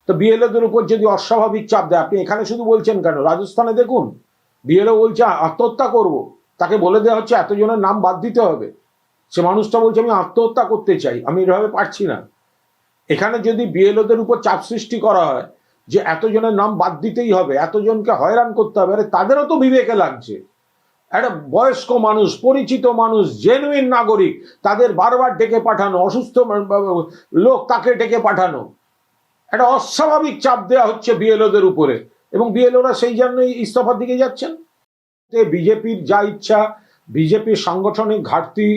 তো বিএলওদের উপর যদি অস্বাভাবিক চাপ দেয়, আপনি এখানে শুধু বলছেন কেন, রাজস্থানে দেখুন বিএলও বলছে আত্মহত্যা করব, তাকে বলে দেওয়া হচ্ছে এতজনের নাম বাদ দিতে হবে, সে মানুষটা বলছে আমি আত্মহত্যা করতে চাই, আমি এভাবে পারছি না। এখানে যদি বিএলওদের উপর চাপ সৃষ্টি করা হয় যে এতজনের নাম বাদ দিতেই হবে, এতজনকে হয়রান করতে হবে, আরে তাদেরও তো বিবেকে লাগছে। একটা বয়স্ক মানুষ, পরিচিত মানুষ, জেনুইন নাগরিক, তাদের বারবার ডেকে পাঠানো, অসুস্থ লোক তাকে ডেকে পাঠানো, একটা অস্বাভাবিক চাপ দেওয়া হচ্ছে বিএলওদের উপরে, এবং বিএলওরা সেই জন্যই ইস্তফার দিকে যাচ্ছেন। বিজেপির যা ইচ্ছা, বিজেপির সাংগঠনিক ঘাটতি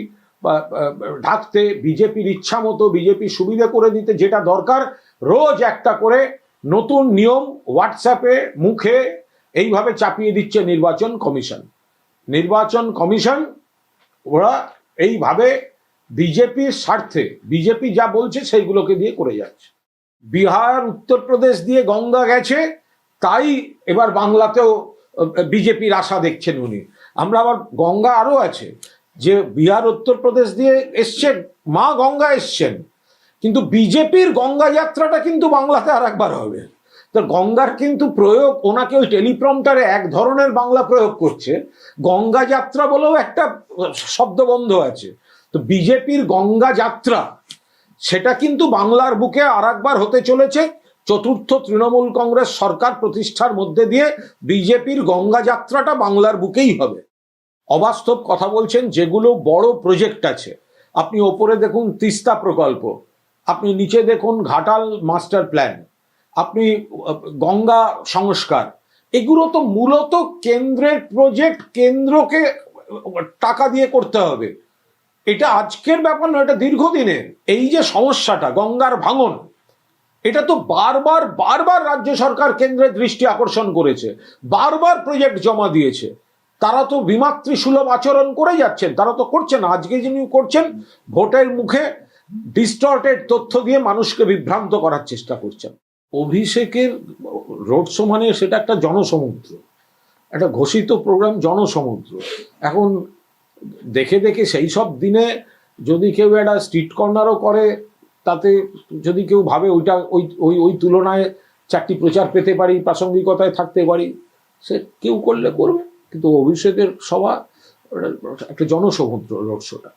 ঢাকতে, বিজেপির ইচ্ছা মতো বিজেপির সুবিধা করে দিতে যেটা দরকার, রোজ একটা করে নতুন নিয়ম হোয়াটসঅ্যাপে মুখে এইভাবে চাপিয়ে দিচ্ছে নির্বাচন কমিশন। নির্বাচন কমিশন ওরা এইভাবে বিজেপির স্বার্থে বিজেপি যা বলছে সেইগুলোকে দিয়ে করে যাচ্ছে। বিহার উত্তরপ্রদেশ দিয়ে গঙ্গা গেছে, তাই এবার বাংলাতেও বিজেপির আশা দেখছেন উনি। আমরা আবার গঙ্গা আরো আছে, যে বিহার উত্তরপ্রদেশ দিয়ে এসছেন, মা গঙ্গা এসছেন, কিন্তু বিজেপির গঙ্গা যাত্রাটা কিন্তু বাংলাতে আর একবার হবে। তো গঙ্গার কিন্তু প্রয়োগ, ওনাকে ওই টেলিপ্রম্পটারে এক ধরনের বাংলা প্রয়োগ করছে, গঙ্গা যাত্রা বলেও একটা শব্দবন্ধ আছে। তো বিজেপির গঙ্গা যাত্রা সেটা কিন্তু বাংলার বুকে আর একবার হতে চলেছে। চতুর্থ তৃণমূল কংগ্রেস সরকার প্রতিষ্ঠার মধ্যে দিয়ে বিজেপির গঙ্গা যাত্রাটা বাংলার বুকেই হবে। অবাস্তব কথা বলছেন, যেগুলো বড় প্রজেক্ট আছে, আপনি ওপরে দেখুন তিস্তা প্রকল্প, আপনি নিচে দেখুন ঘাটাল মাস্টার প্ল্যান, আপনি গঙ্গা সংস্কার, এগুলো তো মূলত কেন্দ্রের প্রজেক্ট, কেন্দ্রকে টাকা দিয়ে করতে হবে। এটা আজকের ব্যাপার নয়, এটা দীর্ঘদিনের। এই যে সমস্যাটা গঙ্গার ভাঙন, এটা তো বারবার বারবার রাজ্য সরকার কেন্দ্রের দৃষ্টি আকর্ষণ করেছে, বারবার প্রজেক্ট জমা দিয়েছে। তারা তো বিমাতৃসুলভ আচরণ করে যাচ্ছেন, তারা তো করছেন। আজকে যিনি করছেন, ভোটের মুখে ডিস্টর্টেড তথ্য দিয়ে মানুষকে বিভ্রান্ত করার চেষ্টা করছেন। অভিষেকের রোড শো মানে সেটা একটা জনসমুদ্র, একটা ঘোষিত প্রোগ্রাম, জনসমুদ্র। এখন দেখে দেখে সেই সব দিনে যদি কেউ একটা স্ট্রিট কর্নারও করে, তাতে যদি কেউ ভাবে ওইটা ওই ওই ওই তুলনায় চারটি প্রচার পেতে পারি, প্রাসঙ্গিকতায় থাকতে পারি, সে কেউ করলে করবে। কিন্তু অভিষেকের সভা একটা জনসমুদ্র রোড শোটা।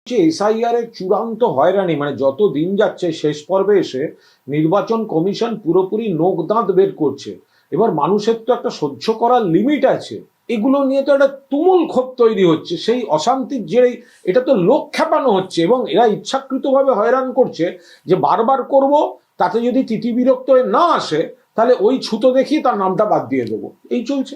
এসআইআর এর চূড়ান্ত হয়রানি, মানে যত দিন যাচ্ছে শেষ পর্বে এসে নির্বাচন কমিশন পুরোপুরি নোক দাঁত বের করছে। এবার মানুষের তো একটা সহ্য করার লিমিট আছে, এগুলো নিয়ে তো একটা তুমুল ক্ষোভ তৈরি হচ্ছে। সেই অশান্তির জেরেই এটা তো লোক খেপানো হচ্ছে, এবং এরা ইচ্ছাকৃতভাবে হয়রান করছে যে বারবার করব, তাতে যদি তিতিবিরক্ত হয়ে না আসে তাহলে ওই ছুতো দেখি তার নামটা বাদ দিয়ে দেবো, এই চলছে।